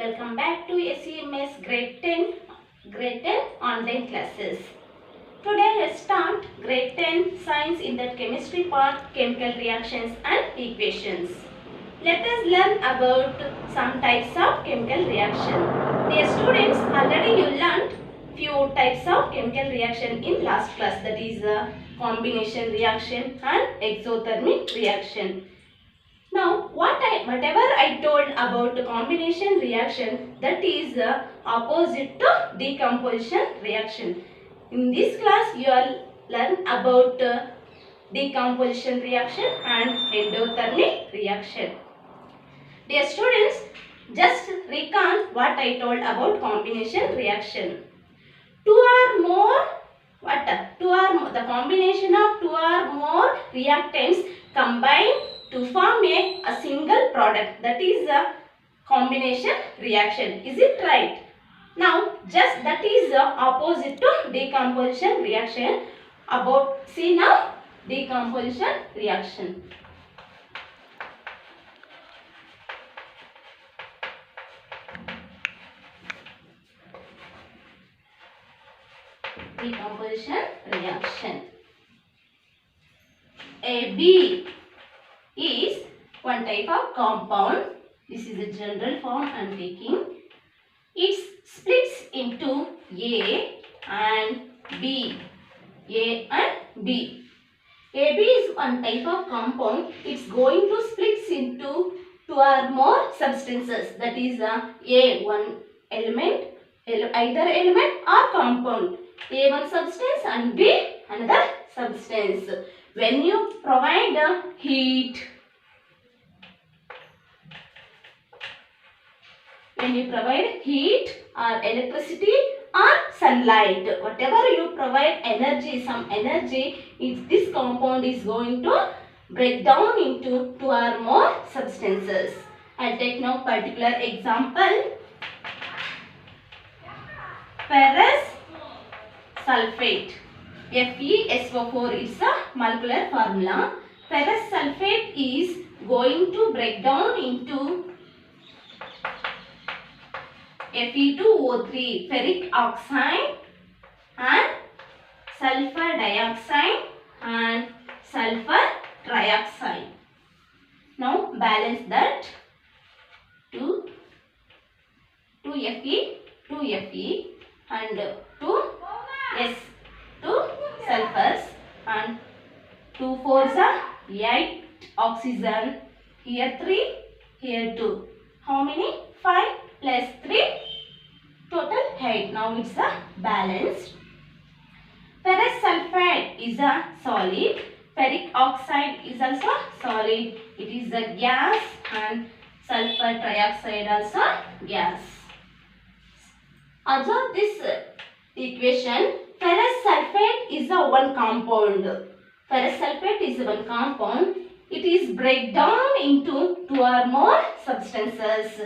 Welcome back to SEMS Grade 10 online classes. Today let's start Grade 10 Science in the Chemistry part, Chemical Reactions and Equations. Let us learn about some types of chemical reaction. Dear students, already you learned few types of chemical reaction in last class, that is combination reaction and exothermic reaction. Now, whatever I told about the combination reaction, that is the opposite to decomposition reaction. In this class, you will learn about decomposition reaction and endothermic reaction. Dear students, just recall what I told about combination reaction. Two or more, the combination of two or more reactants combine to form a single product, that is a combination reaction. Is it right? Now just that is the opposite to decomposition reaction. See now decomposition reaction. Decomposition reaction. AB is one type of compound. This is a general form I am taking. It splits into A and B. A and B. AB is one type of compound. It's going to split into two or more substances. That is A one element, either element or compound. A one substance and B another substance. When you provide heat, or electricity or sunlight, whatever you provide energy, some energy, this compound is going to break down into two or more substances. I'll take now particular example. Ferrous sulfate. FeSO4 is a molecular formula. Ferrous sulfate is going to break down into Fe2O3, ferric oxide and sulfur dioxide and sulfur trioxide. Now balance that. 2 Fe, 2 Fe and 2 sulfurs and 2 4s are 8 oxygen. Here 3, here 2. How many? 5 plus 3, total 8. Now it's a balanced. Ferrous sulfide is a solid. Ferric oxide is also solid. It is a gas and sulfur trioxide also gas. Observe this equation. Ferrous sulfate is a one compound. Ferrous sulfate is one compound. It is break down into two or more substances.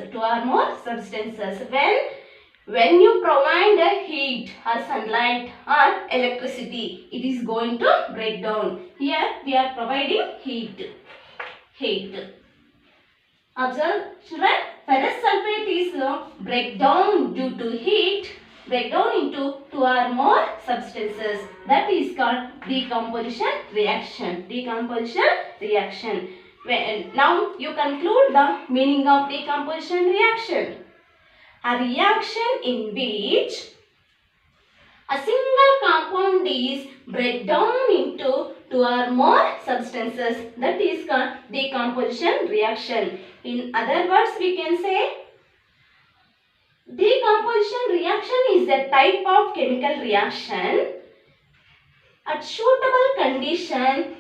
When you provide heat or sunlight or electricity, it is going to break down. Here we are providing heat. Observe children, ferrous sulfate is break down due to heat, break down into two or more substances. That is called decomposition reaction. Now you conclude the meaning of decomposition reaction. A reaction in which a single compound is break down into two or more substances, that is called decomposition reaction. In other words, we can say decomposition reaction is a type of chemical reaction at suitable conditions.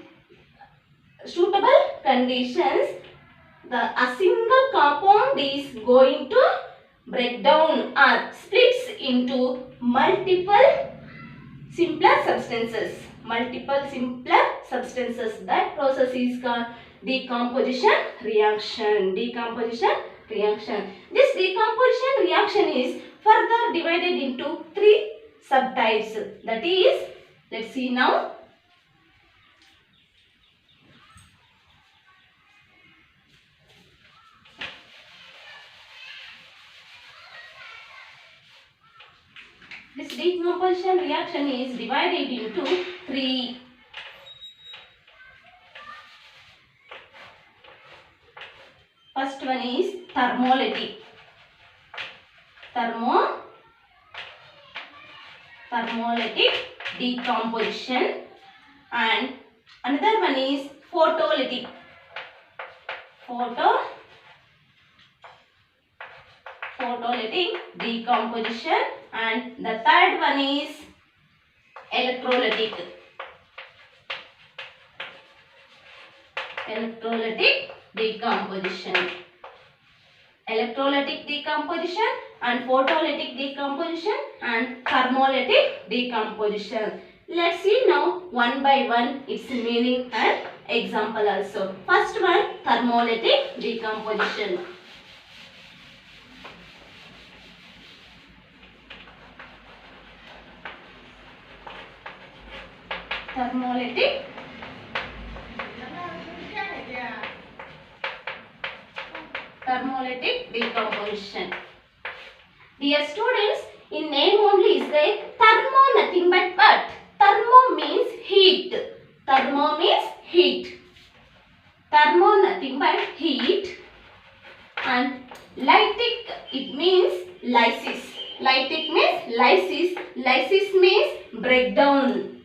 A single compound is going to break down or splits into multiple simpler substances. That process is called decomposition reaction. This decomposition reaction is further divided into three subtypes. That is, let's see now. this decomposition reaction is divided into three. First one is thermolytic. Thermolytic decomposition, and another one is photolytic. Photolytic decomposition, and the third one is electrolytic. Decomposition. Electrolytic decomposition and photolytic decomposition and thermolytic decomposition. Let's see now one by one its meaning and example also. First one, thermolytic decomposition. Thermolytic decomposition. Dear students, in name only is there thermo, nothing but what? Thermo means heat. Thermo means heat. Thermo nothing but heat. And lytic, it means lysis. Lytic means lysis. Lysis means breakdown.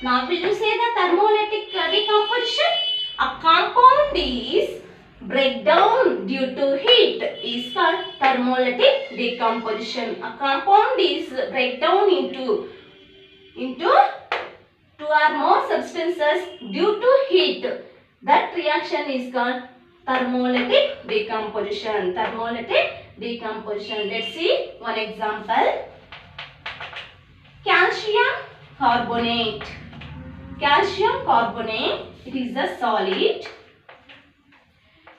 Now will you say the thermolytic decomposition? A compound is breakdown due to heat is called thermolytic decomposition. A compound is breakdown into two or more substances due to heat. That reaction is called thermolytic decomposition. Let's see one example. Calcium carbonate. It is a solid.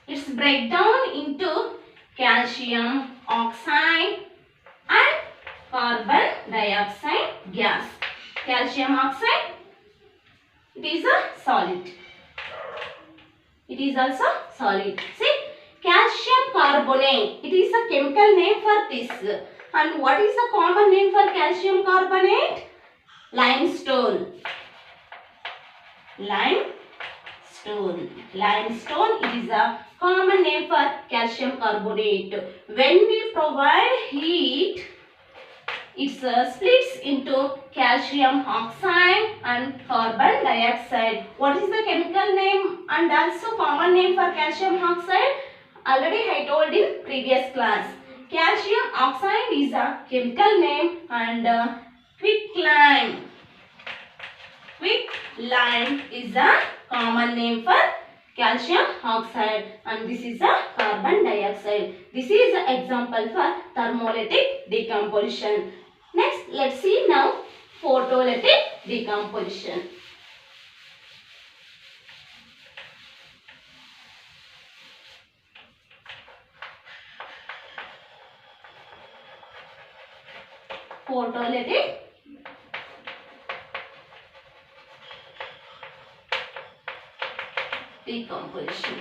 Its breakdown into calcium oxide and carbon dioxide gas. Calcium oxide, it is a solid. It is also solid. See, calcium carbonate, it is a chemical name for this. And what is the common name for calcium carbonate? Limestone. Limestone, it is a common name for calcium carbonate. When we provide heat, it splits into calcium oxide and carbon dioxide. What is the chemical name and also common name for calcium oxide? Already I told in previous class. Calcium oxide is a chemical name, and quicklime is a common name for calcium oxide, and this is a carbon dioxide. This is an example for thermolytic decomposition. Next, let's see now photolytic decomposition. Photolytic decomposition.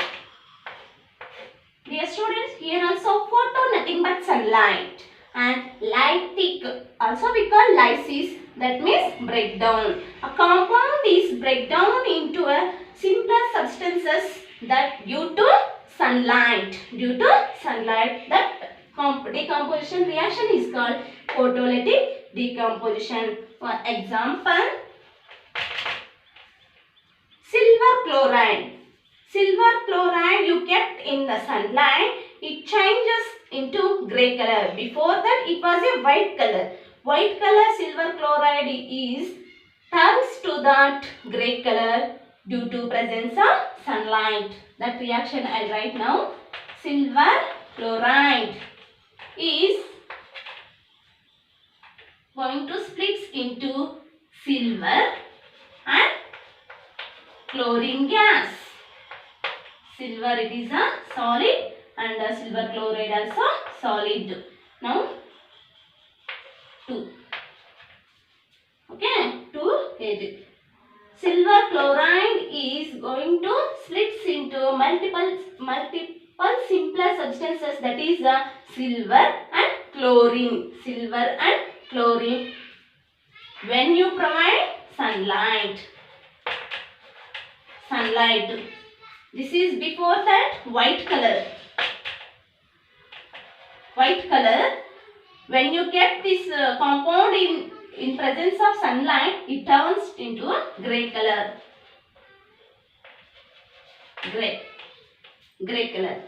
Dear students, here also photo nothing but sunlight, and lytic also we call lysis, that means breakdown. A compound is breakdown into a simpler substances that due to sunlight. That decomposition reaction is called photolytic decomposition. For example, silver chloride. Silver chloride you kept in the sunlight, it changes into grey color. Before that it was a white color. White color silver chloride is turns to that grey color due to presence of sunlight. That reaction I will write now. Silver chloride is going to split into silver and chlorine gas. Silver it is a solid and silver chloride also solid. Now 2. Okay, 2 Kg. Silver chloride is going to split into one simpler substances, that is silver and chlorine. Silver and chlorine. When you provide sunlight. This is before that white color. When you get this compound in presence of sunlight, it turns into a grey color. Grey color.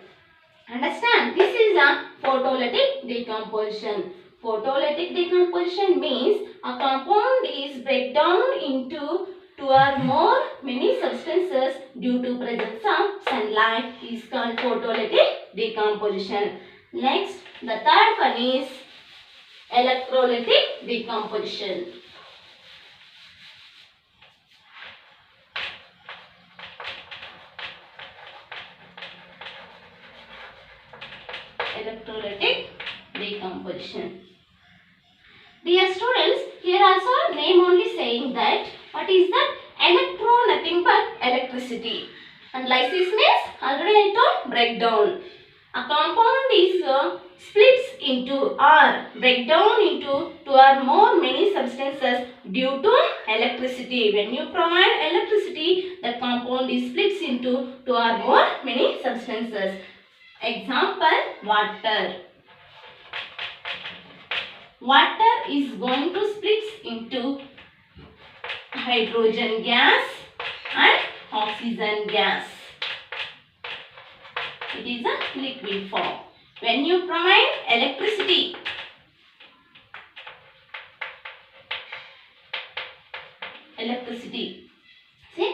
Understand? This is a photolytic decomposition. Photolytic decomposition means a compound is break down into two or more many substances due to presence of sunlight is called photolytic decomposition. Next, the third one is electrolytic decomposition. Electrolytic decomposition. Dear students, here also name only saying that what is that? Electro, nothing but electricity. And lysis means already I told breakdown. A compound is splits into or break down into two or more many substances due to electricity. When you provide electricity, the compound is splits into two or more many substances. Example, water. Water is going to split into hydrogen gas and oxygen gas. It is a liquid form. When you provide electricity, see,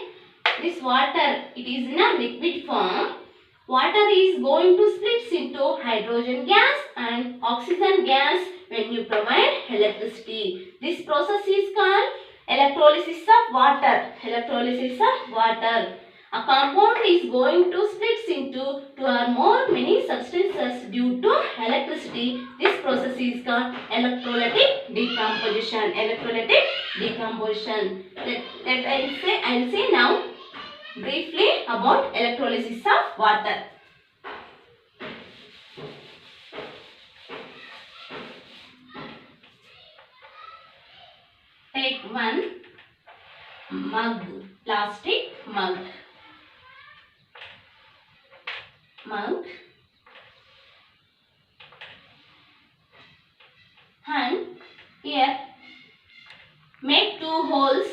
this water, it is in a liquid form. Water is going to split into hydrogen gas and oxygen gas when you provide electricity. This process is called electrolysis of water. A compound is going to split into two or more many substances due to electricity. This process is called electrolytic decomposition. I'll say now briefly about electrolysis of water. Take one mug, plastic mug. And here make two holes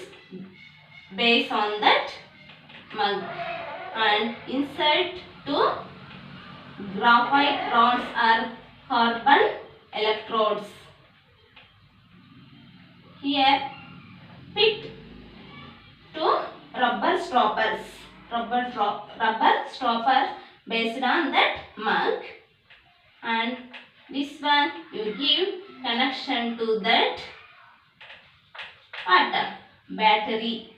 base on that mug and insert two graphite rods or carbon electrodes. Here pick two rubber stoppers based on that mug, and this one you give connection to that battery,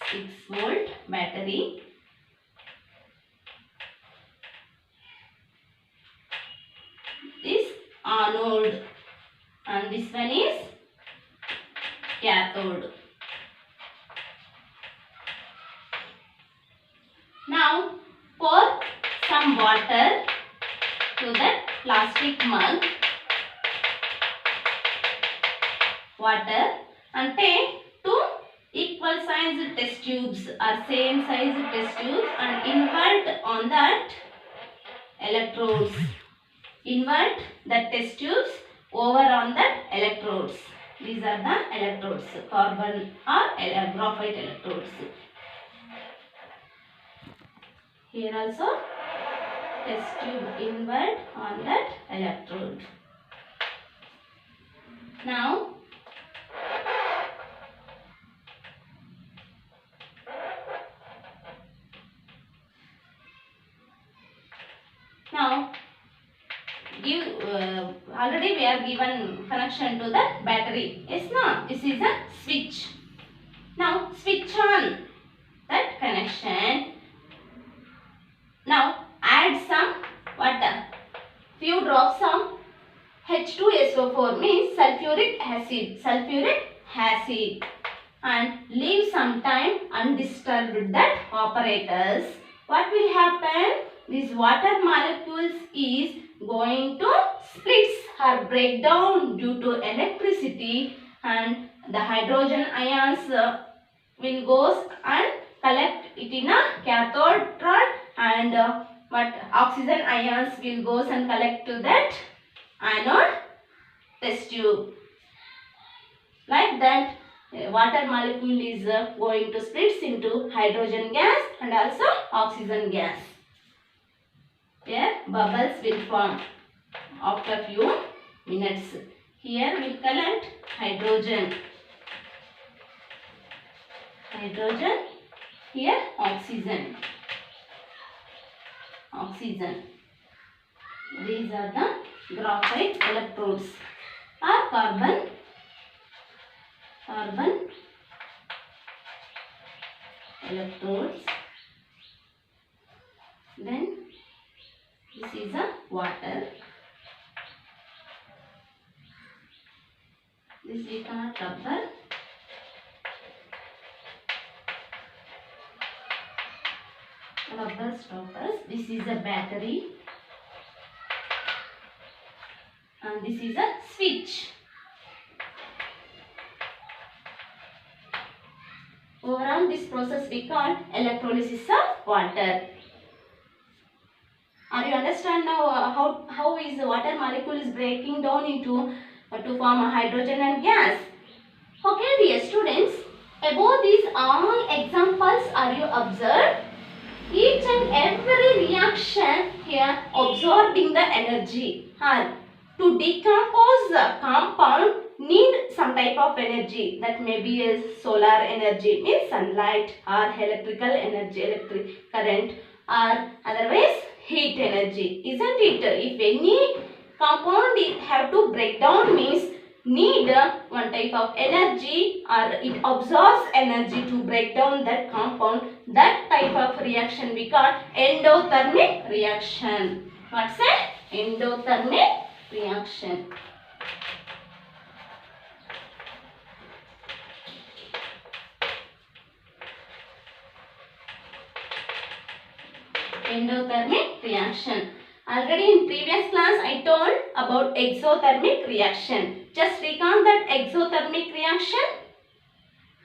6-volt battery. This anode and this one is cathode. Now pour some water to that plastic mug, and take two equal sized test tubes or same size test tubes and invert on that electrodes. Invert the test tubes over on the electrodes. These are the electrodes, carbon or graphite electrodes. Here also test tube invert on that electrode. Now give already we are given connection to the battery. Yes, no? This is a switch. Now switch on that connection. Now add some water. Few drops of H2SO4 means sulfuric acid. and leave some time undisturbed that apparatus, what will happen? These water molecules is going to split or break down due to electricity, and the hydrogen ions will goes and collect it in a cathode rod, and but oxygen ions will goes and collect to that anode test tube. Like that, water molecule is going to split into hydrogen gas and also oxygen gas. Here bubbles will form after few minutes. Here we collect hydrogen. Here oxygen. These are the graphite electrodes or carbon electrodes. Then this is a water. This we call rubber. Rubber stoppers. This is a battery. And this is a switch. Overall, this process we call electrolysis of water. Are you understand now how is the water molecule is breaking down into to form a hydrogen and gas? Okay, dear students, above these all examples are you observed? Each and every reaction here absorbing the energy. To decompose the compound need some type of energy, that may be a solar energy, means sunlight, or electrical energy, electric current, or otherwise heat energy, isn't it? If any compound have to break down means need one type of energy, or it absorbs energy to break down that compound. That type of reaction we call endothermic reaction. What's that? Endothermic reaction. Endothermic reaction. Already in previous class I told about exothermic reaction. Just recall that exothermic reaction.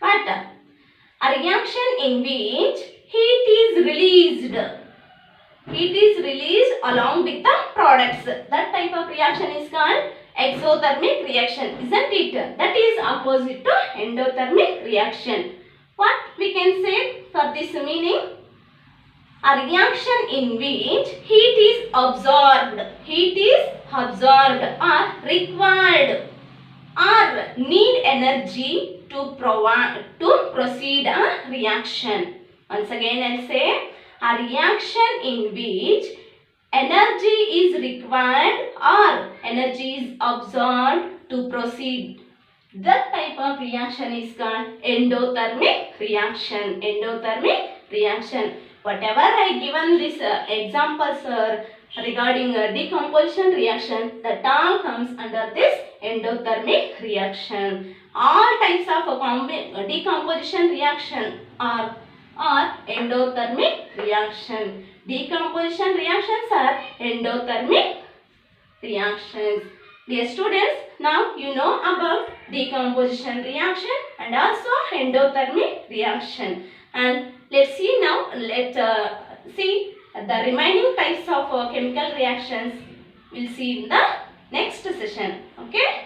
But a reaction in which heat is released. Heat is released along with the products. That type of reaction is called exothermic reaction, isn't it? That is opposite to endothermic reaction. What we can say for this meaning? A reaction in which heat is absorbed or required or need energy to proceed a reaction. Once again I'll say, a reaction in which energy is required or energy is absorbed to proceed. That type of reaction is called endothermic reaction. Endothermic reaction. Whatever I given this examples regarding decomposition reaction, that all comes under this endothermic reaction. All types of decomposition reaction are endothermic reaction. Decomposition reactions are endothermic reactions. Dear students, now you know about decomposition reaction and also endothermic reaction. And let's see now, let's see the remaining types of chemical reactions. We'll see in the next session. Okay.